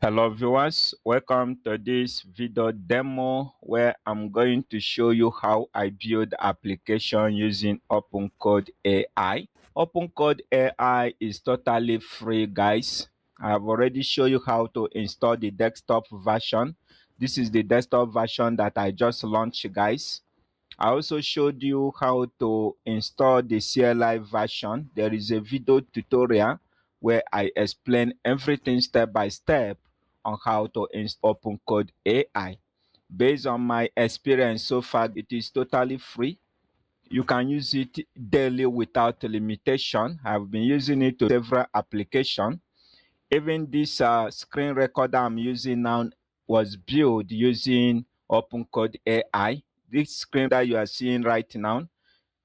Hello viewers, welcome to this video demo where I'm going to show you how I build application using OpenCode AI. OpenCode AI is totally free, guys. I have already shown you how to install the desktop version. This is the desktop version that I just launched, guys. I also showed you how to install the CLI version. There is a video tutorial where I explain everything step by step on how to install OpenCode AI. Based on my experience so far, it is totally free. You can use it daily without limitation. I've been using it to several applications. Even this screen recorder I'm using now was built using OpenCode AI. This screen that you are seeing right now,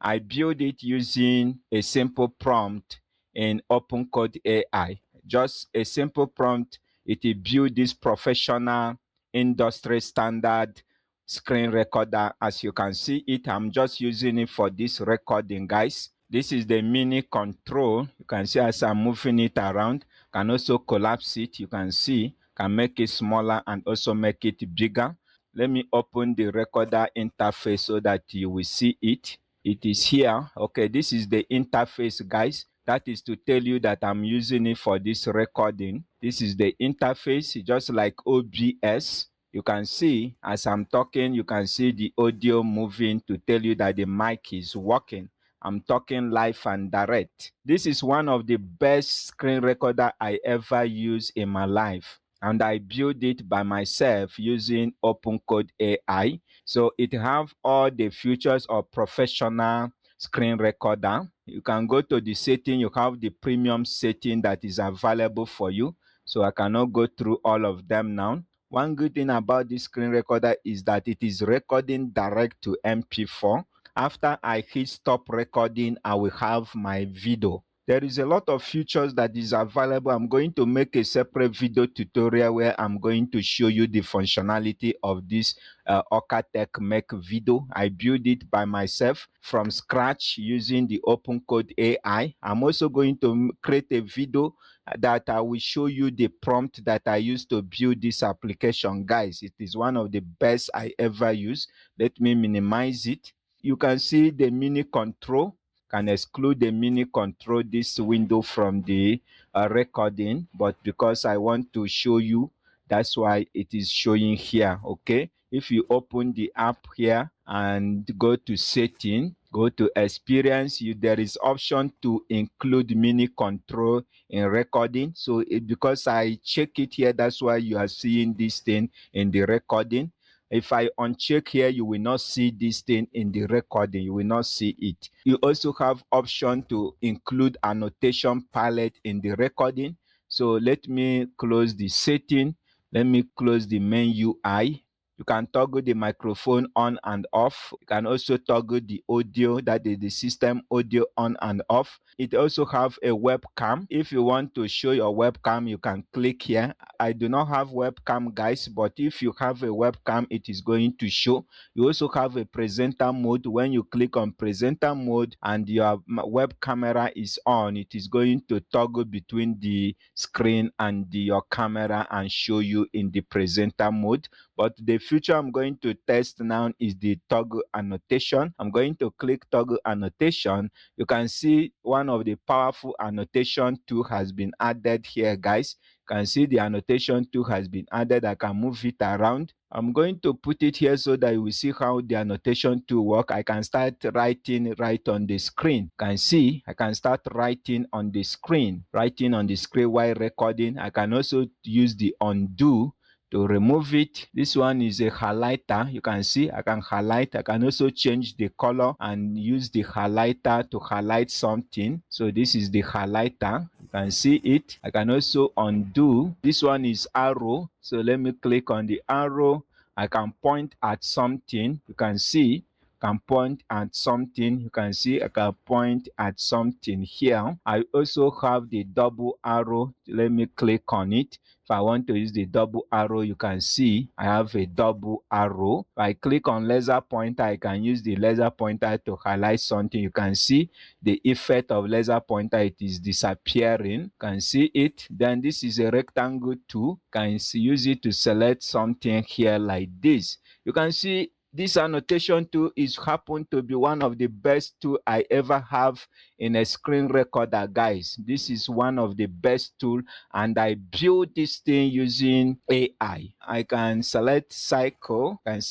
I built it using a simple prompt in OpenCode AI. Just a simple prompt, it will build this professional industry standard screen recorder. As you can see it, I'm just using it for this recording, guys. This is the mini control. You can see as I'm moving it around, can also collapse it. You can see, can make it smaller and also make it bigger. Let me open the recorder interface so that you will see it. It is here. Okay, this is the interface, guys. That is to tell you that I'm using it for this recording. This is the interface, just like OBS. You can see as I'm talking, you can see the audio moving to tell you that the mic is working. I'm talking live and direct. This is one of the best screen recorder I ever used in my life, and I built it by myself using OpenCode AI. So it have all the features of professional screen recorder. You can go to the setting, you have the premium setting that is available for you. So I cannot go through all of them now. One good thing about this screen recorder is that it is recording direct to MP4. After I hit stop recording, I will have my video. There is a lot of features that is available. I'm going to make a separate video tutorial where I'm going to show you the functionality of this Okatech Make video. I built it by myself from scratch using the OpenCode AI. I'm also going to create a video that I will show you the prompt that I used to build this application. Guys, it is one of the best I ever used. Let me minimize it. You can see the mini control. Can exclude the mini control this window from the recording, but because I want to show you, that's why it is showing here. Okay, if you open the app here and go to setting, go to experience, there is option to include mini control in recording. So because I check it here, that's why you are seeing this thing in the recording. If I uncheck here, you will not see this thing in the recording. You will not see it. You also have option to include annotation palette in the recording. So let me close the setting. Let me close the main UI. You can toggle the microphone on and off. You can also toggle the audio, that is the system audio, on and off. It also have a webcam. If you want to show your webcam, you can click here. I do not have webcam, guys, but if you have a webcam, it is going to show. You also have a presenter mode. When you click on presenter mode and your web camera is on, it is going to toggle between the screen and your camera and show you in the presenter mode. But the feature I'm going to test now is the toggle annotation. I'm going to click toggle annotation. You can see one of the powerful annotation tool has been added here, guys. You can see the annotation tool has been added. I can move it around. I'm going to put it here so that you will see how the annotation tool work. I can start writing right on the screen. You can see I can start writing on the screen, while recording. I can also use the undo to remove it. This one is a highlighter. You can see I can highlight. I can also change the color and use the highlighter to highlight something. So this is the highlighter. You can see it. I can also undo. This one is arrow. So let me click on the arrow. I can point at something. You can see can point at something. You can see I can point at something here. I also have the double arrow. Let me click on it. If I want to use the double arrow, you can see I have a double arrow. If I click on laser pointer, I can use the laser pointer to highlight something. You can see the effect of laser pointer, it is disappearing. You can see it. Then this is a rectangle tool. You can use it to select something here like this. You can see this annotation tool is happen to be one of the best tool I ever have in a screen recorder, guys. This is one of the best tool, and I built this thing using AI. I can select cycle, and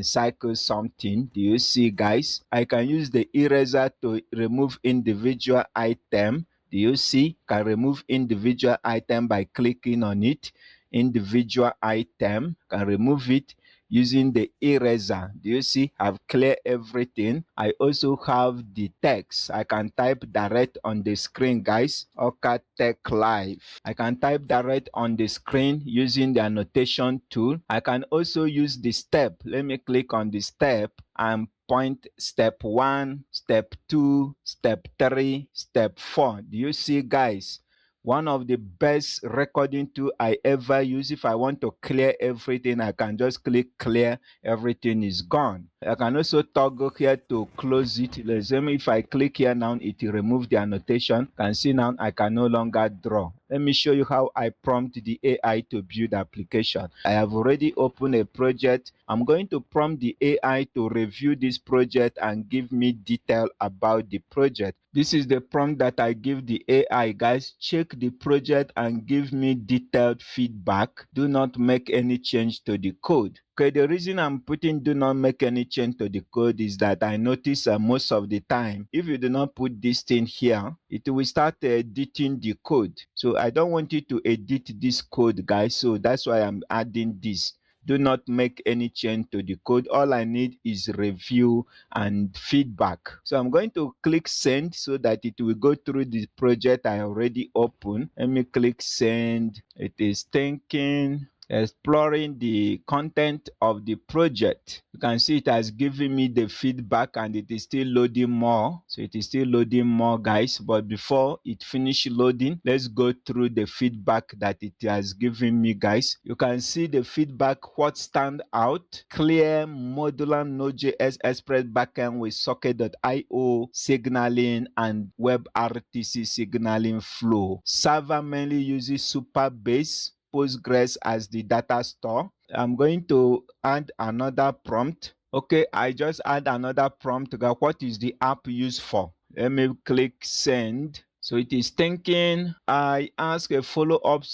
cycle something. Do you see, guys? I can use the eraser to remove individual item. Do you see? Can remove individual item by clicking on it. Individual item, can remove it using the eraser. Do you see? I've cleared everything. I also have the text. I can type direct on the screen, guys. Oka Tech Live. I can type direct on the screen using the annotation tool. I can also use the step. Let me click on the step and point step 1, step 2, step 3, step 4. Do you see, guys? One of the best recording tool I ever use. If I want to clear everything, I can just click clear, everything is gone. I can also toggle here to close it. Let's say if I click here now, it will remove the annotation. You can see now I can no longer draw. Let me show you how I prompt the AI to build application. I have already opened a project. I'm going to prompt the AI to review this project and give me detail about the project. This is the prompt that I give the AI, guys. Check the project and give me detailed feedback. Do not make any change to the code. Okay, the reason I'm putting do not make any change to the code is that I notice most of the time, if you do not put this thing here, it will start editing the code. So I don't want you to edit this code, guys. So that's why I'm adding this. Do not make any change to the code. All I need is review and feedback. So I'm going to click send so that it will go through the project I already opened. Let me click send. It is thinking, exploring the content of the project. You can see it has given me the feedback and it is still loading more. So it is still loading more, guys. But before it finish loading, let's go through the feedback that it has given me, guys. You can see the feedback, what stand out: clear modular Node.js Express backend with socket.io signaling and WebRTC signaling flow. Server mainly uses Supabase Postgres as the data store. I'm going to add another prompt. Okay, I just add another prompt. What is the app used for? Let me click send. So it is thinking. I ask a follow-up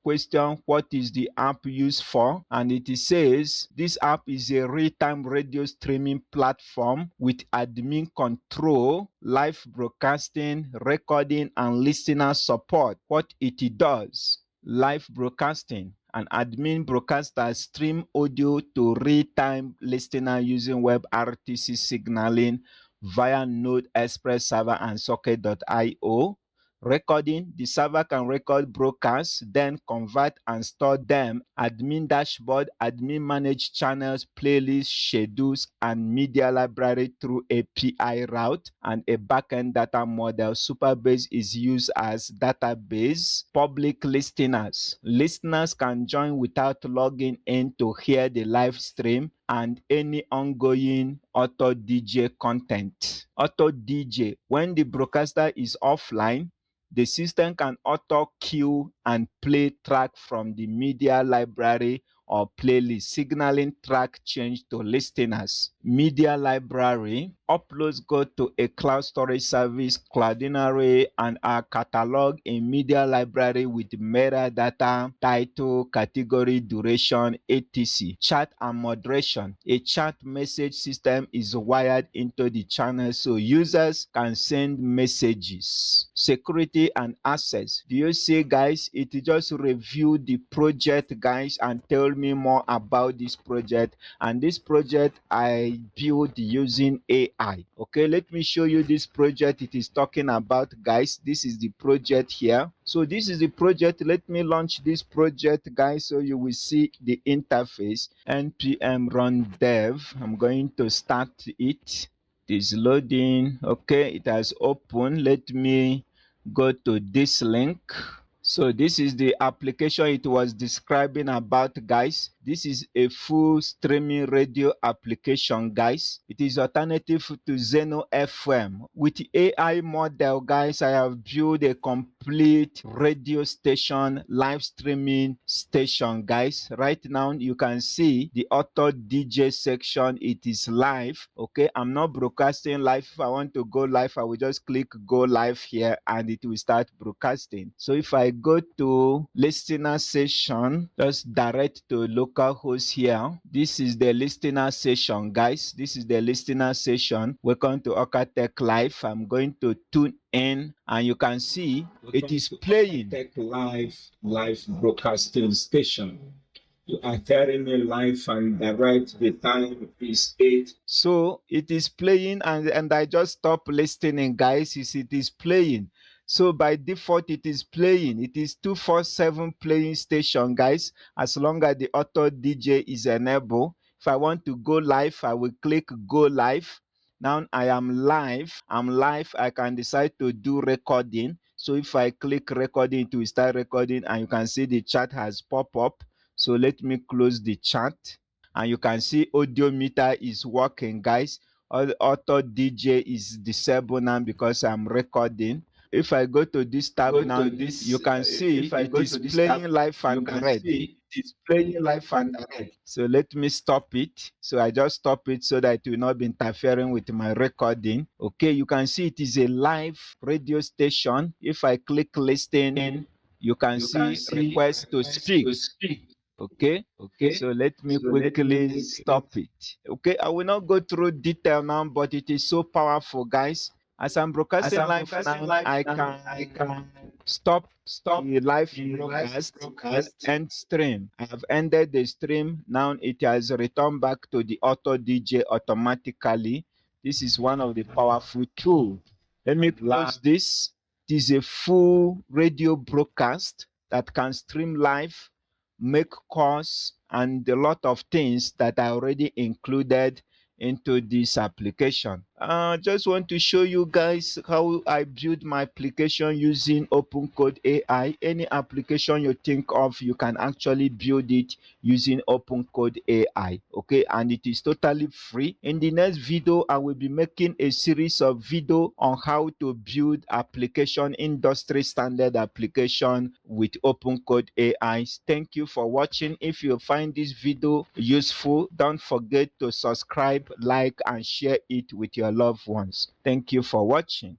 question. What is the app used for? And it says this app is a real-time radio streaming platform with admin control, live broadcasting, recording, and listener support. What it does: live broadcasting. An admin broadcaster stream audio to real-time listener using WebRTC signaling via Node Express server and socket.io. Recording: the server can record broadcasts, then convert and store them. Admin dashboard: admin manage channels, playlists, schedules, and media library through API route. And a backend data model. Supabase is used as database. Public listeners: listeners can join without logging in to hear the live stream and any ongoing auto DJ content. Auto DJ: when the broadcaster is offline, the system can auto cue and play track from the media library or playlist, signaling track change to listeners. Media library: uploads go to a cloud storage service, Cloudinary, and are cataloged in media library with metadata, title, category, duration, etc. Chat and moderation: a chat message system is wired into the channel so users can send messages. Security and access: do you see, guys? It just review the project, guys, and tell me more about this project. And this project I built using AI. Okay, let me show you this project it is talking about, guys. This is the project here. So this is the project. Let me launch this project, guys, so you will see the interface. npm run dev. I'm going to start it. It is loading. Okay, it has opened. Let me go to this link. So this is the application it was describing about, guys. This is a full streaming radio application, guys. It is alternative to Zeno FM. With the AI model, guys, I have built a complete radio station, live streaming station, guys. Right now, you can see the auto DJ section. It is live. Okay, I'm not broadcasting live. If I want to go live, I will just click go live here and it will start broadcasting. So if I go to listener session, just direct to localhost here. This is the listener session, guys. This is the listener session. Welcome to Okatech Live. I'm going to tune in and you can see it is playing. Tech live broadcasting station. You are hearing me live and direct. The time is 8. So it is playing and I just stop listening, guys. You see, it is playing. So by default, it is playing. It is 247 playing station, guys, as long as the auto DJ is enabled. If I want to go live, I will click go live. Now I am live. I'm live. I can decide to do recording. So if I click recording, it will start recording and you can see the chat has popped up. So let me close the chat. And you can see audio meter is working, guys. Auto DJ is disabled now because I'm recording. If I go to this tab now, you can see it is playing live and red. It's playing live and direct. So let me stop it. So I just stop it so that it will not be interfering with my recording. Okay, you can see it is a live radio station. If I click listen, you can see request to speak. Okay, so let me quickly stop it. Okay, I will not go through detail now, but it is so powerful, guys. As I'm broadcasting live now, I can stop the live broadcast and stream. I have ended the stream. Now it has returned back to the auto DJ automatically. This is one of the powerful tools. Let me close this. It is a full radio broadcast that can stream live, make calls, and a lot of things that are already included into this application. I just want to show you guys how I build my application using OpenCode AI. Any application you think of, you can actually build it using OpenCode AI. Okay, and it is totally free. In the next video, I will be making a series of video on how to build application, industry standard application with OpenCode AI. Thank you for watching. If you find this video useful, don't forget to subscribe, like, and share it with your loved ones. Thank you for watching.